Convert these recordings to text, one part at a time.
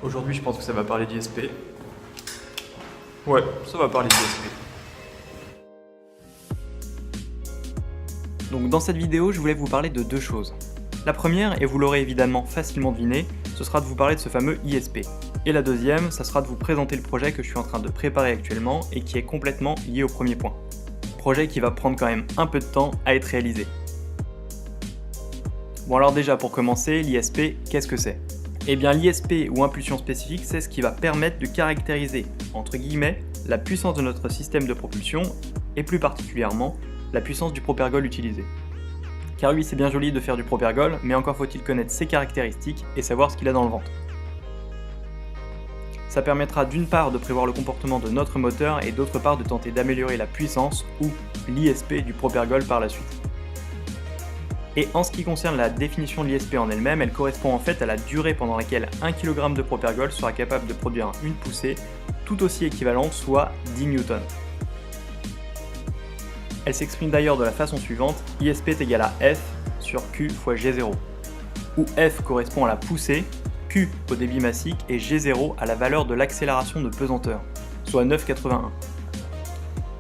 Aujourd'hui, je pense que ça va parler d'ISP. Ouais, ça va parler d'ISP. Donc dans cette vidéo, je voulais vous parler de deux choses. La première, et vous l'aurez évidemment facilement deviné, ce sera de vous parler de ce fameux ISP. Et la deuxième, ça sera de vous présenter le projet que je suis en train de préparer actuellement et qui est complètement lié au premier point. Projet qui va prendre quand même un peu de temps à être réalisé. Bon alors déjà pour commencer, l'ISP, qu'est-ce que c'est ? Eh bien l'ISP ou impulsion spécifique, c'est ce qui va permettre de caractériser, entre guillemets, la puissance de notre système de propulsion et plus particulièrement la puissance du propergol utilisé. Car oui, c'est bien joli de faire du propergol, mais encore faut-il connaître ses caractéristiques et savoir ce qu'il a dans le ventre. Ça permettra d'une part de prévoir le comportement de notre moteur et d'autre part de tenter d'améliorer la puissance ou l'ISP du propergol par la suite. Et en ce qui concerne la définition de l'ISP en elle-même, elle correspond en fait à la durée pendant laquelle 1 kg de propergol sera capable de produire une poussée tout aussi équivalente, soit 10 Newtons. Elle s'exprime d'ailleurs de la façon suivante, ISP est égal à F sur Q fois G0, où F correspond à la poussée, Q au débit massique et G0 à la valeur de l'accélération de pesanteur, soit 9,81.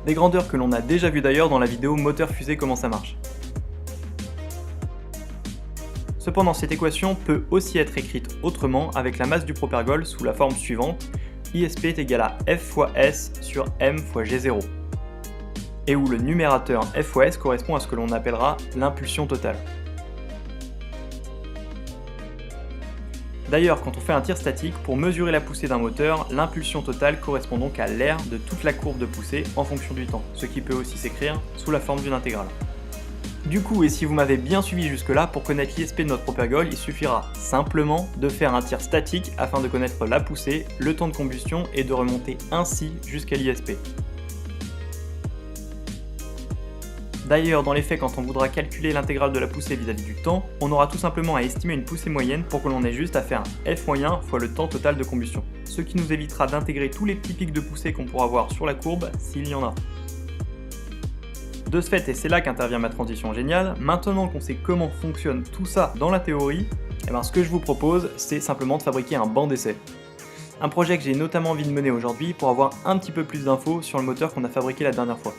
Des grandeurs que l'on a déjà vues d'ailleurs dans la vidéo moteur-fusée comment ça marche. Cependant, cette équation peut aussi être écrite autrement avec la masse du propergol sous la forme suivante, ISP est égal à F fois S sur M fois G0, et où le numérateur F fois S correspond à ce que l'on appellera l'impulsion totale. D'ailleurs, quand on fait un tir statique, pour mesurer la poussée d'un moteur, l'impulsion totale correspond donc à l'aire de toute la courbe de poussée en fonction du temps, ce qui peut aussi s'écrire sous la forme d'une intégrale. Du coup, et si vous m'avez bien suivi jusque-là, pour connaître l'ISP de notre propergol, il suffira simplement de faire un tir statique afin de connaître la poussée, le temps de combustion et de remonter ainsi jusqu'à l'ISP. D'ailleurs, dans les faits, quand on voudra calculer l'intégrale de la poussée vis-à-vis du temps, on aura tout simplement à estimer une poussée moyenne pour que l'on ait juste à faire un F moyen fois le temps total de combustion, ce qui nous évitera d'intégrer tous les petits pics de poussée qu'on pourra voir sur la courbe s'il y en a. De ce fait, et c'est là qu'intervient ma transition géniale, maintenant qu'on sait comment fonctionne tout ça dans la théorie, ce que je vous propose, c'est simplement de fabriquer un banc d'essai. Un projet que j'ai notamment envie de mener aujourd'hui pour avoir un petit peu plus d'infos sur le moteur qu'on a fabriqué la dernière fois.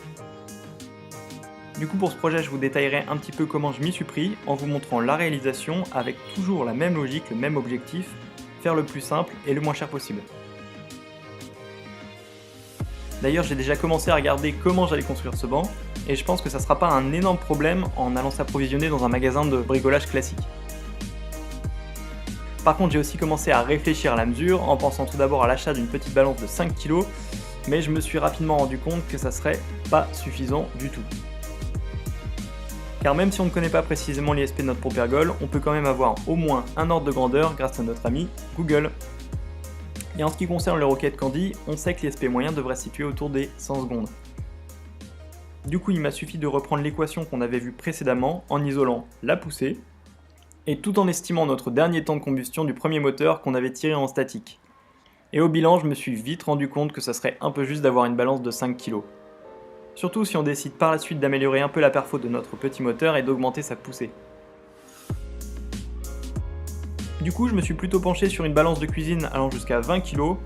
Du coup pour ce projet je vous détaillerai un petit peu comment je m'y suis pris en vous montrant la réalisation avec toujours la même logique, le même objectif, faire le plus simple et le moins cher possible. D'ailleurs j'ai déjà commencé à regarder comment j'allais construire ce banc et je pense que ça sera pas un énorme problème en allant s'approvisionner dans un magasin de bricolage classique. Par contre j'ai aussi commencé à réfléchir à la mesure en pensant tout d'abord à l'achat d'une petite balance de 5 kg, mais je me suis rapidement rendu compte que ça serait pas suffisant du tout. Car même si on ne connaît pas précisément l'ISP de notre propergol, on peut quand même avoir au moins un ordre de grandeur grâce à notre ami Google. Et en ce qui concerne le Rocket Candy, on sait que l'ISP moyen devrait se situer autour des 100 secondes. Du coup il m'a suffi de reprendre l'équation qu'on avait vue précédemment en isolant la poussée, et tout en estimant notre dernier temps de combustion du premier moteur qu'on avait tiré en statique. Et au bilan je me suis vite rendu compte que ça serait un peu juste d'avoir une balance de 5 kg. Surtout si on décide par la suite d'améliorer un peu la perfo de notre petit moteur et d'augmenter sa poussée. Du coup je me suis plutôt penché sur une balance de cuisine allant jusqu'à 20 kg,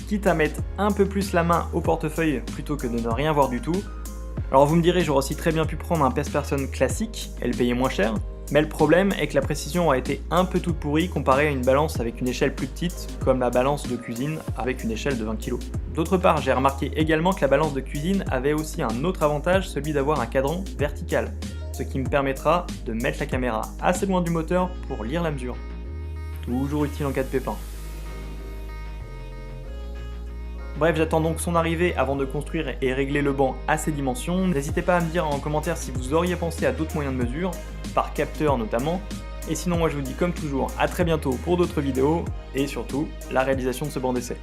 quitte à mettre un peu plus la main au portefeuille plutôt que de ne rien voir du tout. Alors vous me direz, j'aurais aussi très bien pu prendre un pèse-personne classique, elle payait moins cher, mais le problème est que la précision a été un peu toute pourrie comparée à une balance avec une échelle plus petite, comme la balance de cuisine avec une échelle de 20 kg. D'autre part, j'ai remarqué également que la balance de cuisine avait aussi un autre avantage, celui d'avoir un cadran vertical, ce qui me permettra de mettre la caméra assez loin du moteur pour lire la mesure. Toujours utile en cas de pépin. Bref, j'attends donc son arrivée avant de construire et régler le banc à ses dimensions. N'hésitez pas à me dire en commentaire si vous auriez pensé à d'autres moyens de mesure, par capteur notamment. Et sinon moi je vous dis comme toujours à très bientôt pour d'autres vidéos et surtout la réalisation de ce banc d'essai.